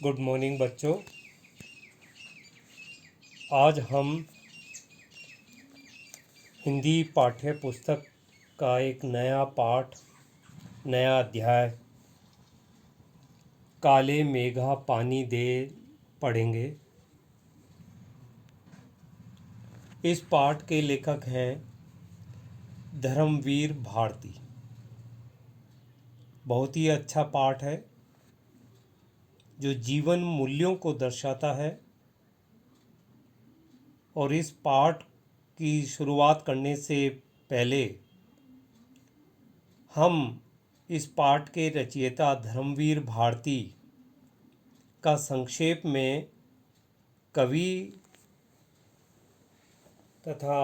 Good morning बच्चों। आज हम हिंदी पाठ्य पुस्तक का एक नया पाठ, नया अध्याय काले मेघा पानी दे पढ़ेंगे। इस पाठ के लेखक हैं धर्मवीर भारती। बहुत ही अच्छा पाठ है जो जीवन मूल्यों को दर्शाता है। और इस पाठ की शुरुआत करने से पहले हम इस पाठ के रचयिता धर्मवीर भारती का संक्षेप में कवि तथा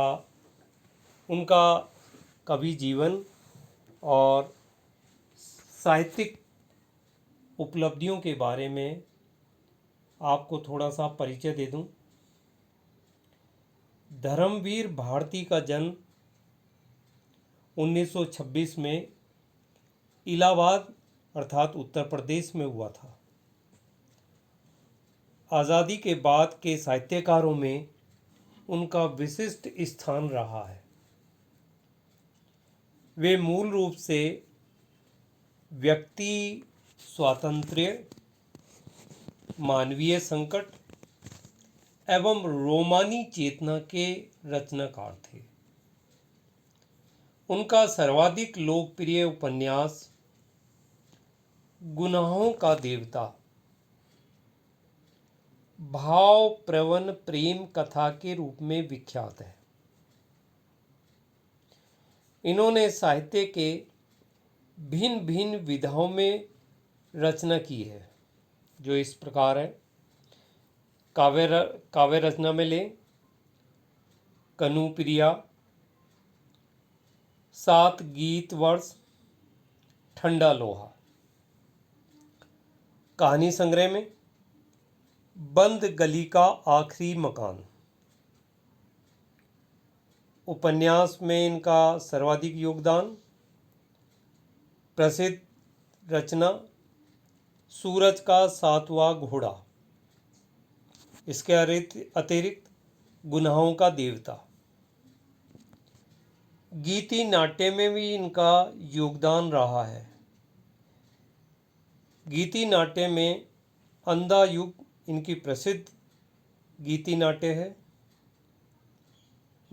उनका कवि जीवन और साहित्यिक उपलब्धियों के बारे में आपको थोड़ा सा परिचय दे दूं। धर्मवीर भारती का जन्म 1926 में इलाहाबाद अर्थात उत्तर प्रदेश में हुआ था। आज़ादी के बाद के साहित्यकारों में उनका विशिष्ट स्थान रहा है। वे मूल रूप से व्यक्ति स्वातंत्र्य, मानवीय संकट एवं रोमानी चेतना के रचनाकार थे। उनका सर्वाधिक लोकप्रिय उपन्यास गुनाहों का देवता भाव प्रवण प्रेम कथा के रूप में विख्यात है। इन्होंने साहित्य के भिन्न भिन्न विधाओं में रचना की है, जो इस प्रकार है। काव्य रचना में लें कनुप्रिया, सात गीत वर्ष, ठंडा लोहा। कहानी संग्रह में बंद गली का आखिरी मकान। उपन्यास में इनका सर्वाधिक योगदान प्रसिद्ध रचना सूरज का सातवां घोड़ा। इसके अतिरिक्त गुनाहों का देवता। गीति नाट्य में भी इनका योगदान रहा है। गीति नाट्य में अंधा युग इनकी प्रसिद्ध गीति नाट्य है।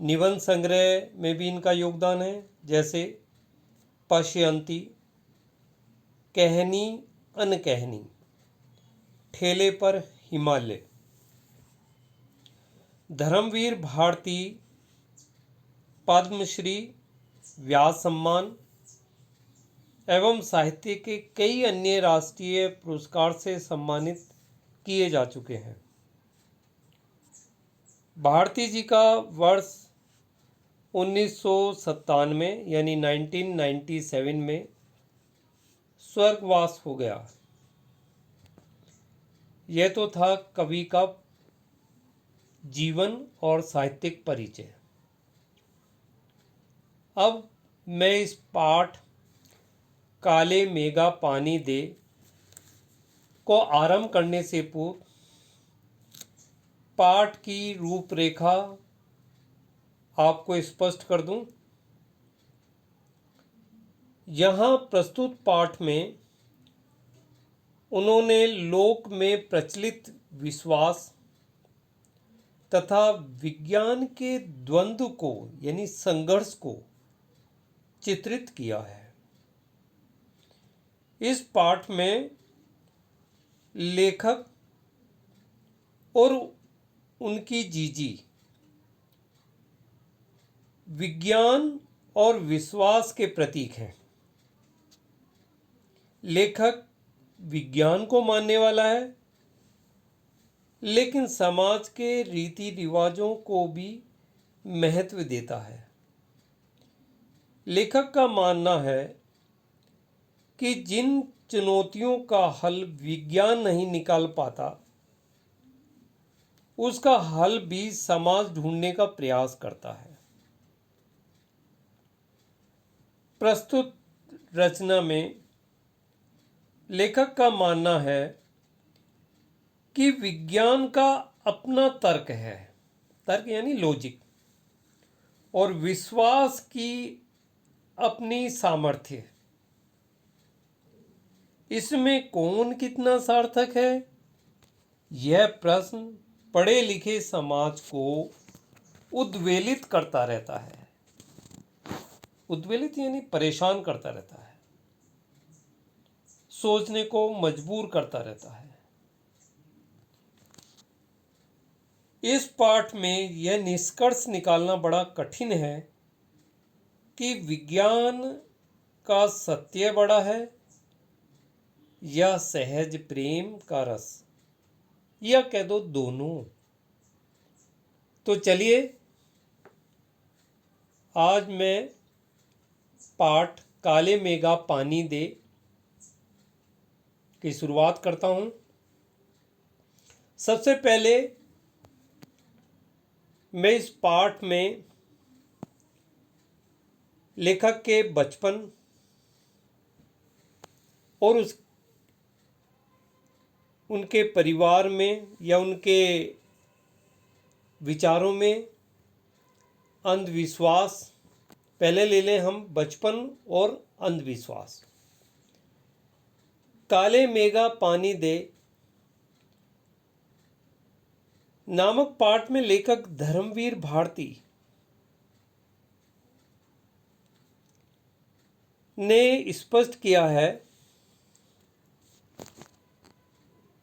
निबंध संग्रह में भी इनका योगदान है, जैसे पश्यंती, कहनी अनकहनी, ठेले पर हिमालय। धर्मवीर भारती पद्मश्री, व्यास सम्मान एवं साहित्य के कई अन्य राष्ट्रीय पुरस्कार से सम्मानित किए जा चुके हैं। भारती जी का वर्ष 1997 यानी 1997 में स्वर्गवास हो गया। यह तो था कवि का जीवन और साहित्यिक परिचय। अब मैं इस पाठ काले मेघा पानी दे को आरंभ करने से पूर्व पाठ की रूपरेखा आपको स्पष्ट कर दूं। यहाँ प्रस्तुत पाठ में उन्होंने लोक में प्रचलित विश्वास तथा विज्ञान के द्वंद्व को यानी संघर्ष को चित्रित किया है। इस पाठ में लेखक और उनकी जीजी विज्ञान और विश्वास के प्रतीक हैं। लेखक विज्ञान को मानने वाला है, लेकिन समाज के रीति रिवाजों को भी महत्व देता है। लेखक का मानना है कि जिन चुनौतियों का हल विज्ञान नहीं निकाल पाता, उसका हल भी समाज ढूंढने का प्रयास करता है। प्रस्तुत रचना में लेखक का मानना है कि विज्ञान का अपना तर्क है, तर्क यानी लॉजिक, और विश्वास की अपनी सामर्थ्य। इसमें कौन कितना सार्थक है, यह प्रश्न पढ़े लिखे समाज को उद्वेलित करता रहता है। उद्वेलित यानी परेशान करता रहता है, सोचने को मजबूर करता रहता है। इस पाठ में यह निष्कर्ष निकालना बड़ा कठिन है कि विज्ञान का सत्य बड़ा है या सहज प्रेम का रस, या कह दो दोनों। तो चलिए आज मैं पाठ काले मेघा पानी दे की शुरुआत करता हूं। सबसे पहले मैं इस पाठ में लेखक के बचपन और उनके परिवार में या उनके विचारों में अंधविश्वास, पहले ले लें हम बचपन और अंधविश्वास। काले मेघा पानी दे नामक पाठ में लेखक धर्मवीर भारती ने स्पष्ट किया है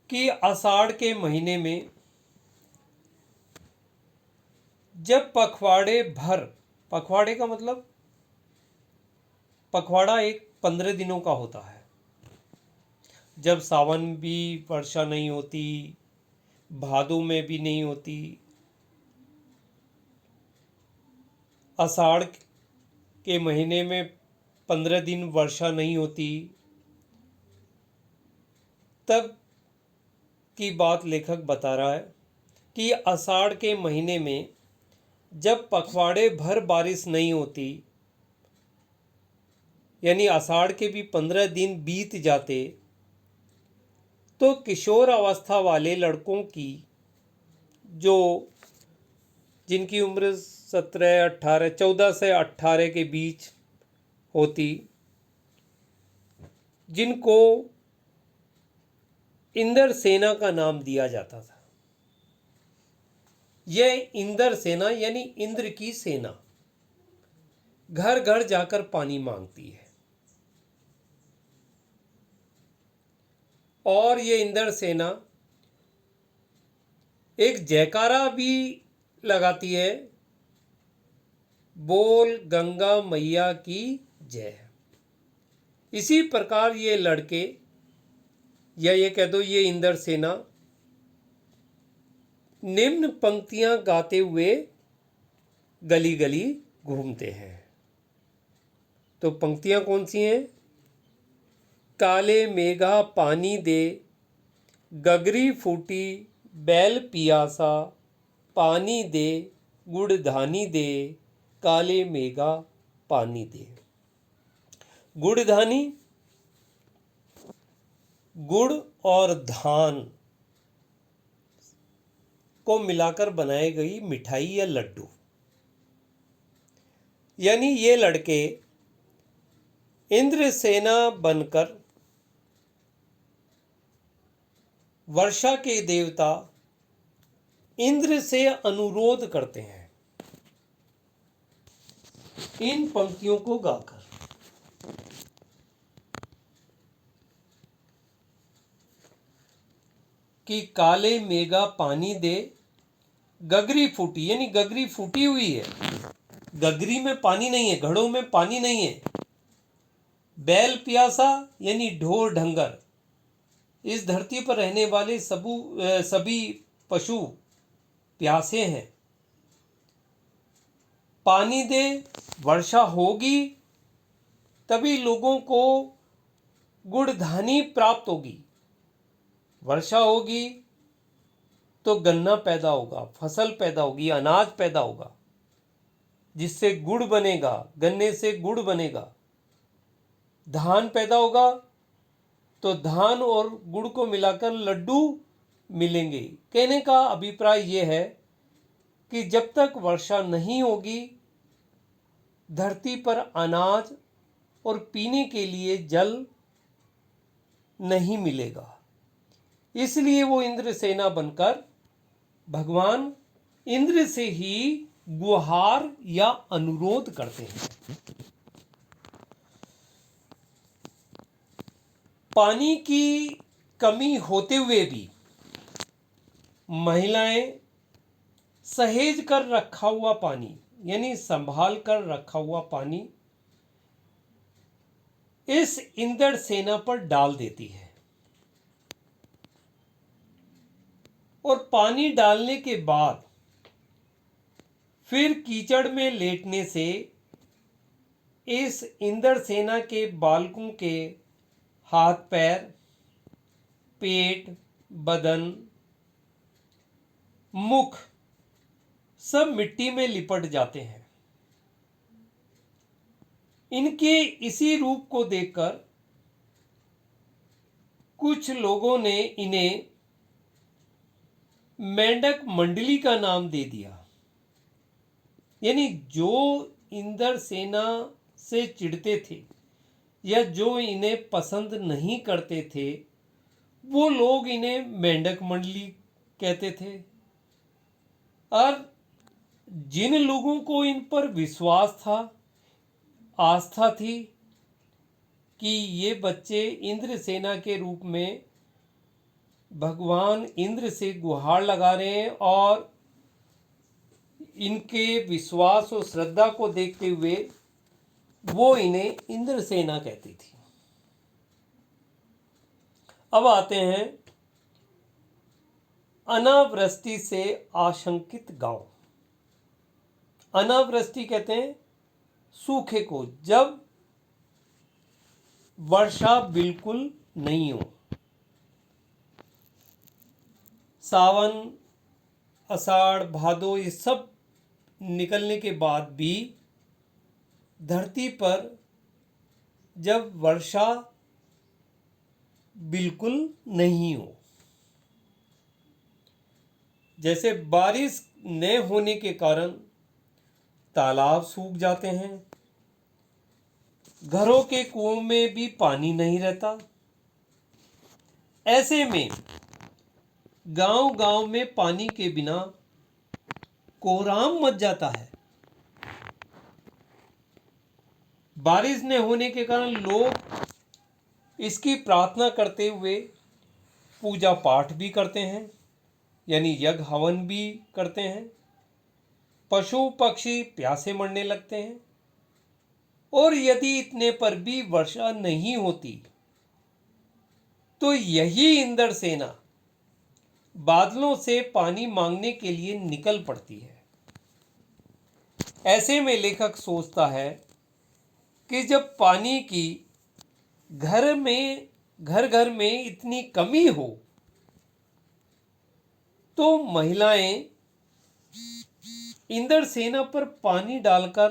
कि आषाढ़ के महीने में जब पखवाड़े भर, पखवाड़े का मतलब पखवाड़ा एक 15 दिनों का होता है, जब सावन भी वर्षा नहीं होती, भादों में भी नहीं होती, आषाढ़ के महीने में 15 दिन वर्षा नहीं होती, तब की बात लेखक बता रहा है कि आषाढ़ के महीने में जब पखवाड़े भर बारिश नहीं होती, यानी आषाढ़ के भी 15 दिन बीत जाते, तो किशोर अवस्था वाले लड़कों की, जो जिनकी उम्र 14 से 18 के बीच होती, जिनको इंद्र सेना का नाम दिया जाता था। यह इंद्र सेना यानी इंद्र की सेना घर घर जाकर पानी मांगती है, और ये इंद्र सेना एक जयकारा भी लगाती है, बोल गंगा मैया की जय। इसी प्रकार ये लड़के, या ये कह दो ये इंद्र सेना, निम्न पंक्तियां गाते हुए गली गली घूमते हैं। तो पंक्तियां कौन सी हैं? काले मेघा पानी दे, गगरी फूटी बैल पियासा, पानी दे गुड़ धानी दे, काले मेघा पानी दे। गुड़ धानी, गुड़ और धान को मिलाकर बनाई गई मिठाई या लड्डू। यानी ये लड़के इंद्र सेना बनकर वर्षा के देवता इंद्र से अनुरोध करते हैं इन पंक्तियों को गाकर। कि काले मेघा पानी दे, गगरी फूटी, यानी गगरी फूटी हुई है, गगरी में पानी नहीं है, घड़ों में पानी नहीं है। बैल प्यासा यानी ढोर ढंगर, इस धरती पर रहने वाले सभी पशु प्यासे हैं। पानी दे, वर्षा होगी तभी लोगों को गुड़धानी प्राप्त होगी, वर्षा होगी तो गन्ना पैदा होगा, फसल पैदा होगी, अनाज पैदा होगा, जिससे गुड़ बनेगा, गन्ने से गुड़ बनेगा। धान पैदा होगा तो धान और गुड़ को मिलाकर लड्डू मिलेंगे। कहने का अभिप्राय यह है कि जब तक वर्षा नहीं होगी, धरती पर अनाज और पीने के लिए जल नहीं मिलेगा। इसलिए वो इंद्रसेना बनकर भगवान इंद्र से ही गुहार या अनुरोध करते हैं। पानी की कमी होते हुए भी महिलाएं सहेज कर रखा हुआ पानी, यानी संभाल कर रखा हुआ पानी इस इंद्र सेना पर डाल देती है। और पानी डालने के बाद फिर कीचड़ में लेटने से इस इंद्र सेना के बालकों के हाथ पैर, पेट, बदन, मुख सब मिट्टी में लिपट जाते हैं। इनके इसी रूप को देखकर कुछ लोगों ने इन्हें मेंढक मंडली का नाम दे दिया। यानी जो इंद्र सेना से चिढ़ते थे या जो इन्हें पसंद नहीं करते थे, वो लोग इन्हें मेंढक मंडली कहते थे। और जिन लोगों को इन पर विश्वास था, आस्था थी कि ये बच्चे इंद्र सेना के रूप में भगवान इंद्र से गुहार लगा रहे हैं, और इनके विश्वास और श्रद्धा को देखते हुए वो इन्हें इंद्र सेना कहती थी। अब आते हैं अनावृष्टि से आशंकित गांव। अनावृष्टि कहते हैं सूखे को, जब वर्षा बिल्कुल नहीं हो। सावन, आषाढ़, भादो ये सब निकलने के बाद भी धरती पर जब वर्षा बिल्कुल नहीं हो, जैसे बारिश न होने के कारण तालाब सूख जाते हैं, घरों के कुओं में भी पानी नहीं रहता। ऐसे में गांव-गांव में पानी के बिना कोहराम मच जाता है। बारिश न होने के कारण लोग इसकी प्रार्थना करते हुए पूजा पाठ भी करते हैं, यानी यज्ञ हवन भी करते हैं। पशु पक्षी प्यासे मरने लगते हैं। और यदि इतने पर भी वर्षा नहीं होती तो यही इंद्र सेना बादलों से पानी मांगने के लिए निकल पड़ती है। ऐसे में लेखक सोचता है कि जब पानी की घर घर में इतनी कमी हो, तो महिलाएं इंद्र सेना पर पानी डालकर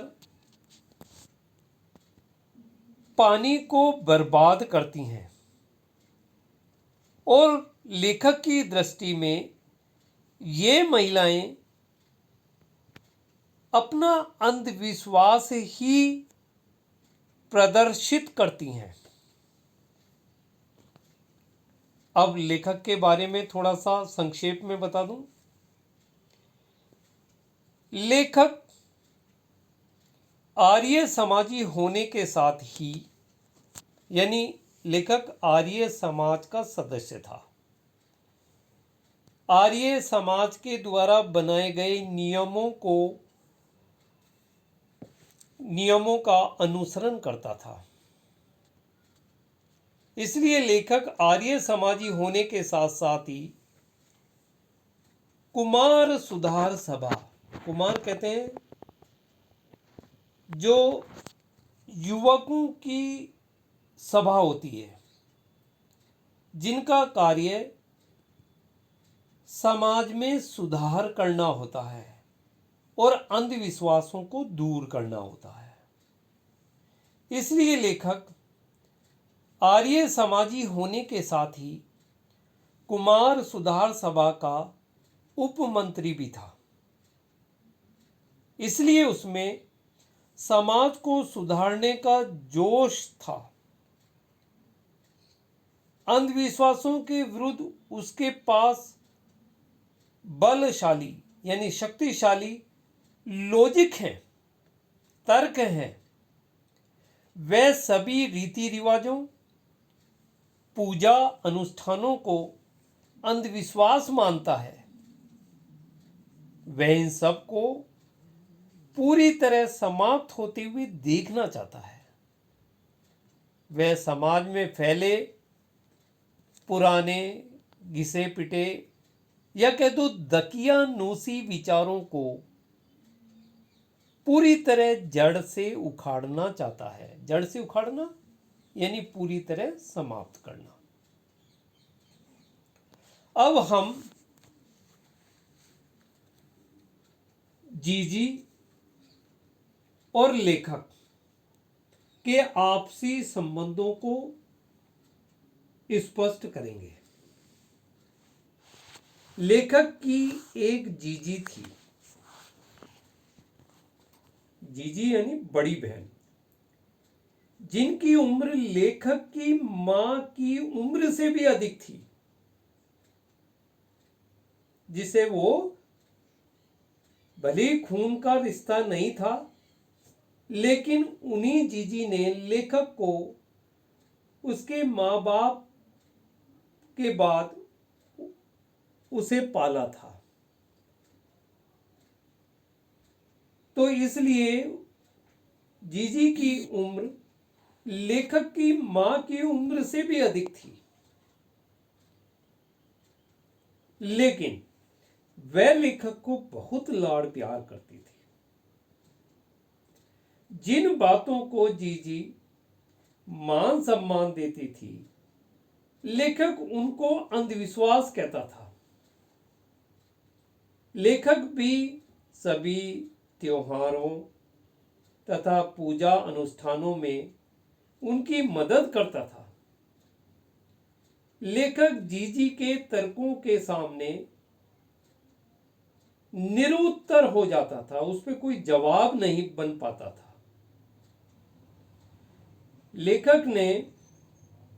पानी को बर्बाद करती हैं। और लेखक की दृष्टि में ये महिलाएं अपना अंधविश्वास ही प्रदर्शित करती हैं। अब लेखक के बारे में थोड़ा सा संक्षेप में बता दूं। लेखक आर्य समाजी होने के साथ ही, यानी लेखक आर्य समाज का सदस्य था। आर्य समाज के द्वारा बनाए गए नियमों का अनुसरण करता था। इसलिए लेखक आर्य समाजी होने के साथ साथ ही कुमार सुधार सभा, कुमार कहते हैं जो युवकों की सभा होती है, जिनका कार्य समाज में सुधार करना होता है और अंधविश्वासों को दूर करना होता है। इसलिए लेखक आर्य समाजी होने के साथ ही कुमार सुधार सभा का उपमंत्री भी था, इसलिए उसमें समाज को सुधारने का जोश था। अंधविश्वासों के विरुद्ध उसके पास बलशाली यानी शक्तिशाली लॉजिक है, तर्क है। वह सभी रीति रिवाजों, पूजा अनुष्ठानों को अंधविश्वास मानता है। वह इन सब को पूरी तरह समाप्त होते हुए देखना चाहता है। वह समाज में फैले पुराने घिसे पिटे या कह दो दकियानूसी विचारों को पूरी तरह जड़ से उखाड़ना चाहता है। जड़ से उखाड़ना यानी पूरी तरह समाप्त करना। अब हम जीजी और लेखक के आपसी संबंधों को स्पष्ट करेंगे। लेखक की एक जीजी थी। जीजी यानी बड़ी बहन, जिनकी उम्र लेखक की मां की उम्र से भी अधिक थी, जिसे वो भले खून का रिश्ता नहीं था, लेकिन उन्हीं जीजी ने लेखक को उसके मां बाप के बाद उसे पाला था। तो इसलिए जीजी की उम्र लेखक की मां की उम्र से भी अधिक थी, लेकिन वह लेखक को बहुत लाड़ प्यार करती थी। जिन बातों को जीजी मान सम्मान देती थी, लेखक उनको अंधविश्वास कहता था। लेखक भी सभी त्योहारों तथा पूजा अनुष्ठानों में उनकी मदद करता था। लेखक जीजी के तर्कों के सामने निरुत्तर हो जाता था, उस पर कोई जवाब नहीं बन पाता था। लेखक ने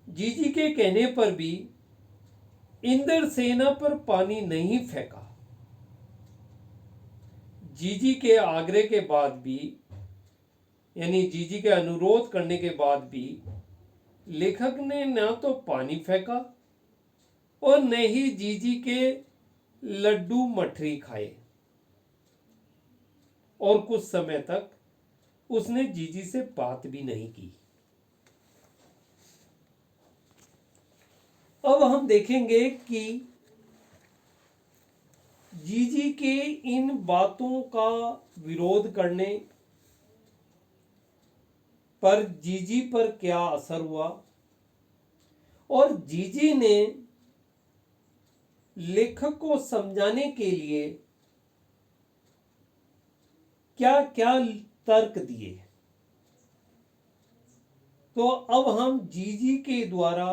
जीजी के कहने पर भी इंद्रसेना पर पानी नहीं फेंका। जीजी के आग्रह के बाद भी, यानी जीजी के अनुरोध करने के बाद भी, लेखक ने न तो पानी फेंका और न ही जीजी के लड्डू मठरी खाए, और कुछ समय तक उसने जीजी से बात भी नहीं की। अब हम देखेंगे कि जीजी के इन बातों का विरोध करने पर जीजी पर क्या असर हुआ, और जीजी ने लेखक को समझाने के लिए क्या क्या तर्क दिए। तो अब हम जीजी के द्वारा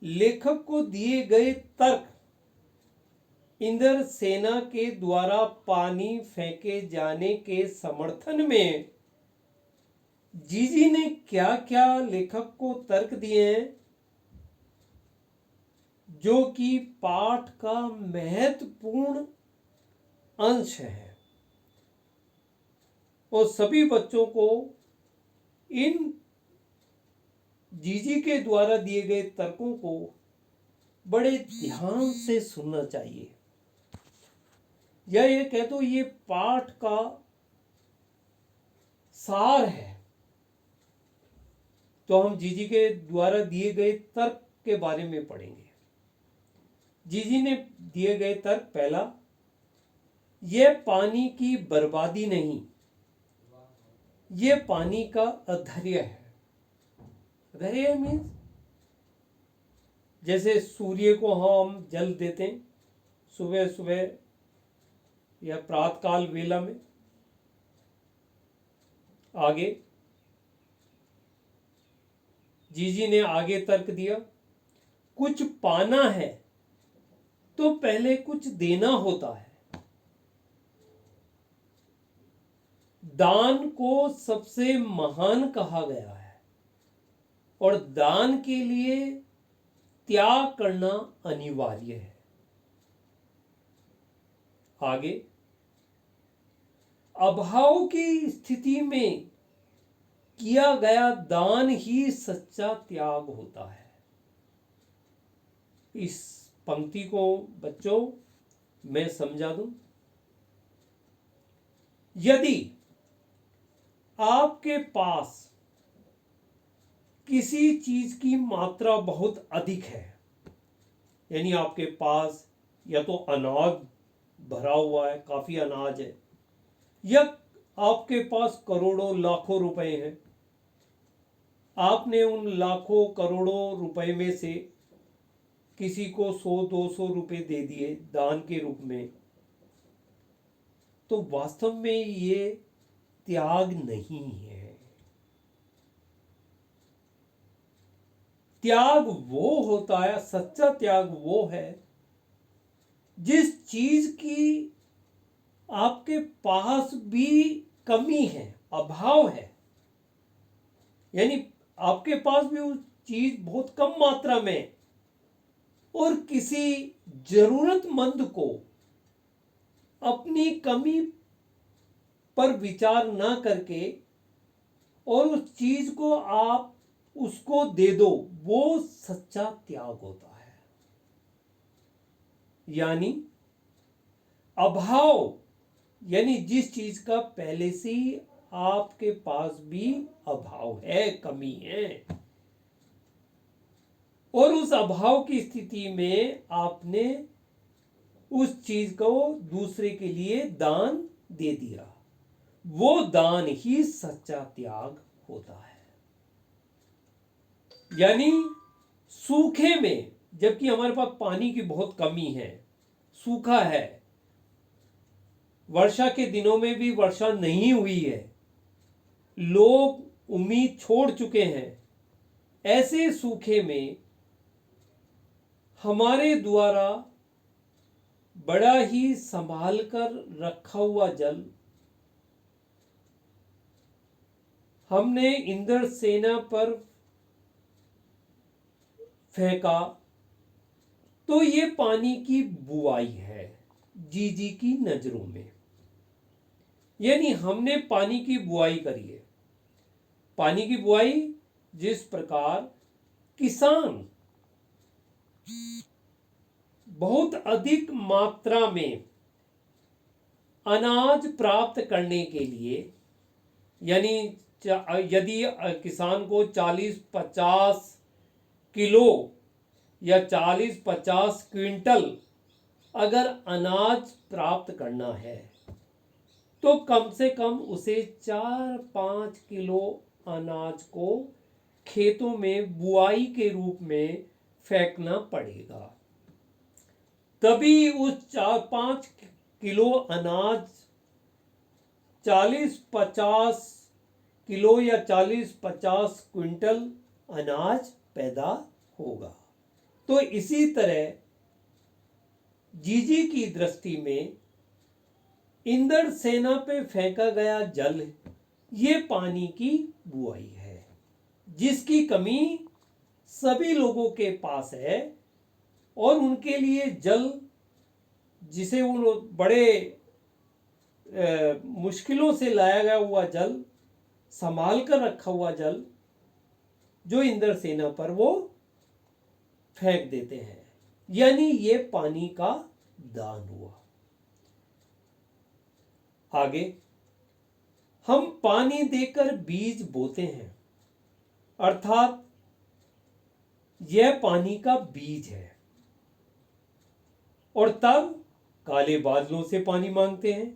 लेखक को दिए गए तर्क, इंद्रसेना के द्वारा पानी फेंके जाने के समर्थन में जीजी ने क्या क्या लेखक को तर्क दिए हैं, जो कि पाठ का महत्वपूर्ण अंश है, और सभी बच्चों को इन जीजी के द्वारा दिए गए तर्कों को बड़े ध्यान से सुनना चाहिए। या ये कह दो ये पाठ का सार है। तो हम जीजी के द्वारा दिए गए तर्क के बारे में पढ़ेंगे। जीजी ने दिए गए तर्क, पहला, यह पानी की बर्बादी नहीं, यह पानी का अधर्य है। अधर्य मीन्स जैसे सूर्य को हम जल देते हैं सुबह सुबह या प्रातकाल वेला में। आगे जीजी ने आगे तर्क दिया, कुछ पाना है तो पहले कुछ देना होता है। दान को सबसे महान कहा गया है और दान के लिए त्याग करना अनिवार्य है। आगे, अभाव की स्थिति में किया गया दान ही सच्चा त्याग होता है। इस पंक्ति को बच्चों मैं समझा दूं। यदि आपके पास किसी चीज की मात्रा बहुत अधिक है, यानी आपके पास या तो अनाज भरा हुआ है, काफी अनाज है, या आपके पास करोड़ों लाखों रुपए हैं, आपने उन लाखों करोड़ों रुपए में से किसी को 100-200 रुपए दे दिए दान के रूप में, तो वास्तव में ये त्याग नहीं है। त्याग वो होता है, सच्चा त्याग वो है जिस चीज की आपके पास भी कमी है, अभाव है, यानी आपके पास भी वो चीज बहुत कम मात्रा में, और किसी जरूरतमंद को अपनी कमी पर विचार ना करके और उस चीज को आप उसको दे दो, वो सच्चा त्याग होता है। यानी अभाव, यानी जिस चीज का पहले से ही आपके पास भी अभाव है, कमी है, और उस अभाव की स्थिति में आपने उस चीज को दूसरे के लिए दान दे दिया, वो दान ही सच्चा त्याग होता है। यानी सूखे में, जबकि हमारे पास पानी की बहुत कमी है, सूखा है, वर्षा के दिनों में भी वर्षा नहीं हुई है, लोग उम्मीद छोड़ चुके हैं, ऐसे सूखे में हमारे द्वारा बड़ा ही संभाल कर रखा हुआ जल हमने इंद्रसेना पर फेंका, तो ये पानी की बुआई है जीजी की नजरों में। यानी हमने पानी की बुआई करी है। पानी की बुआई जिस प्रकार किसान बहुत अधिक मात्रा में अनाज प्राप्त करने के लिए, यानी यदि किसान को 40-50 किलो या 40-50 क्विंटल अगर अनाज प्राप्त करना है, तो कम से कम उसे 4-5 किलो अनाज को खेतों में बुआई के रूप में फेंकना पड़ेगा। तभी उस 4-5 किलो अनाज 40-50 किलो या 40-50 क्विंटल अनाज पैदा होगा। तो इसी तरह जीजी की दृष्टि में इंद्रसेना पे फेंका गया जल ये पानी की बुआई है, जिसकी कमी सभी लोगों के पास है, और उनके लिए जल, जिसे वो बड़े मुश्किलों से लाया गया हुआ जल, संभाल कर रखा हुआ जल, जो इंद्रसेना पर वो फेंक देते हैं। यानी ये पानी का दान हुआ। आगे, हम पानी देकर बीज बोते हैं, अर्थात यह पानी का बीज है, और तब काले बादलों से पानी मांगते हैं।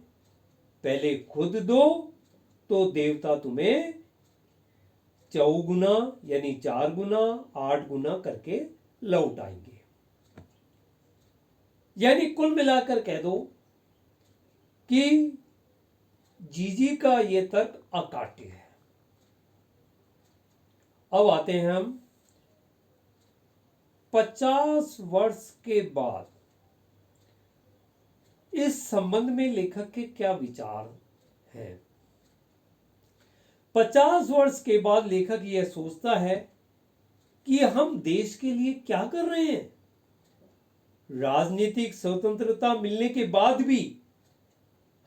पहले खुद दो तो देवता तुम्हें चौगुना यानी 4 गुना 8 गुना करके लौटाएंगे। यानी कुल मिलाकर कह दो कि जीजी का यह तर्क अकाट्य है। अब आते हैं हम 50 वर्ष के बाद इस संबंध में लेखक के क्या विचार हैं? 50 वर्ष के बाद लेखक यह सोचता है कि हम देश के लिए क्या कर रहे हैं। राजनीतिक स्वतंत्रता मिलने के बाद भी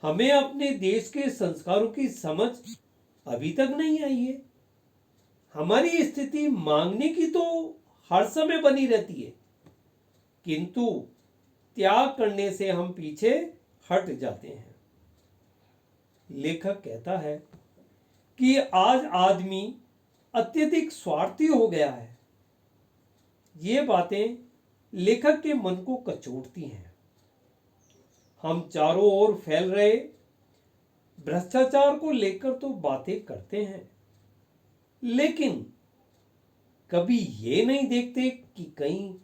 हमें अपने देश के संस्कारों की समझ अभी तक नहीं आई है। हमारी स्थिति मांगने की तो हर समय बनी रहती है, किंतु त्याग करने से हम पीछे हट जाते हैं। लेखक कहता है कि आज आदमी अत्यधिक स्वार्थी हो गया है। ये बातें लेखक के मन को कचोटती हैं। हम चारों ओर फैल रहे भ्रष्टाचार को लेकर तो बातें करते हैं, लेकिन कभी ये नहीं देखते कि कहीं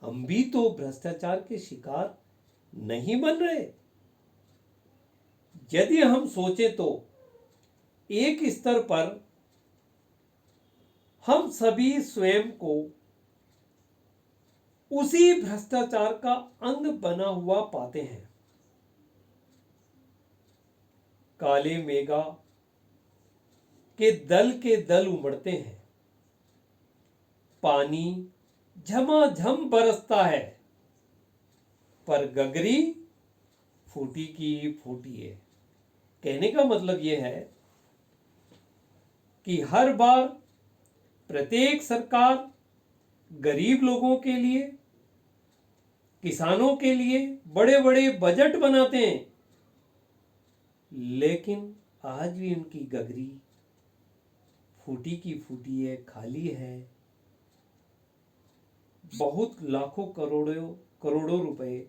हम भी तो भ्रष्टाचार के शिकार नहीं बन रहे। यदि हम सोचें तो एक स्तर पर हम सभी स्वयं को उसी भ्रष्टाचार का अंग बना हुआ पाते हैं। काले मेघा के दल उमड़ते हैं, पानी झमाझम बरसता है, पर गगरी फूटी की फूटी है। कहने का मतलब यह है कि हर बार प्रत्येक सरकार गरीब लोगों के लिए, किसानों के लिए बड़े बड़े बजट बनाते हैं, लेकिन आज भी उनकी गगरी फूटी की फूटी है, खाली है। बहुत लाखों करोड़ों रुपए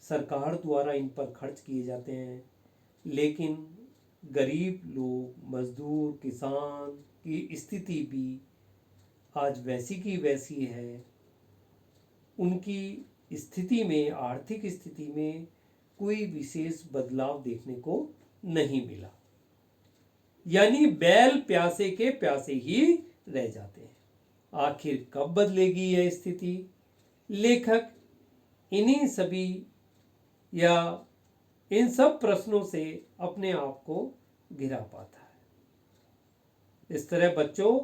सरकार द्वारा इन पर खर्च किए जाते हैं, लेकिन गरीब लोग, मजदूर, किसान की स्थिति भी आज वैसी की वैसी है। उनकी स्थिति में, आर्थिक स्थिति में कोई विशेष बदलाव देखने को नहीं मिला। यानी बैल प्यासे के प्यासे ही रह जाते हैं। आखिर कब बदलेगी यह स्थिति? लेखक इन्हीं सभी या इन सब प्रश्नों से अपने आप को घिरा पाता है। इस तरह बच्चों,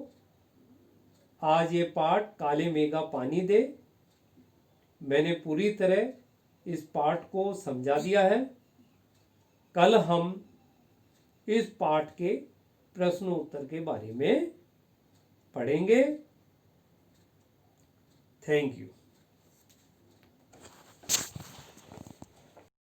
आज ये पाठ काले मेघा पानी दे, मैंने पूरी तरह इस पाठ को समझा दिया है। कल हम इस पाठ के प्रश्नोत्तर के बारे में पढ़ेंगे। Thank you.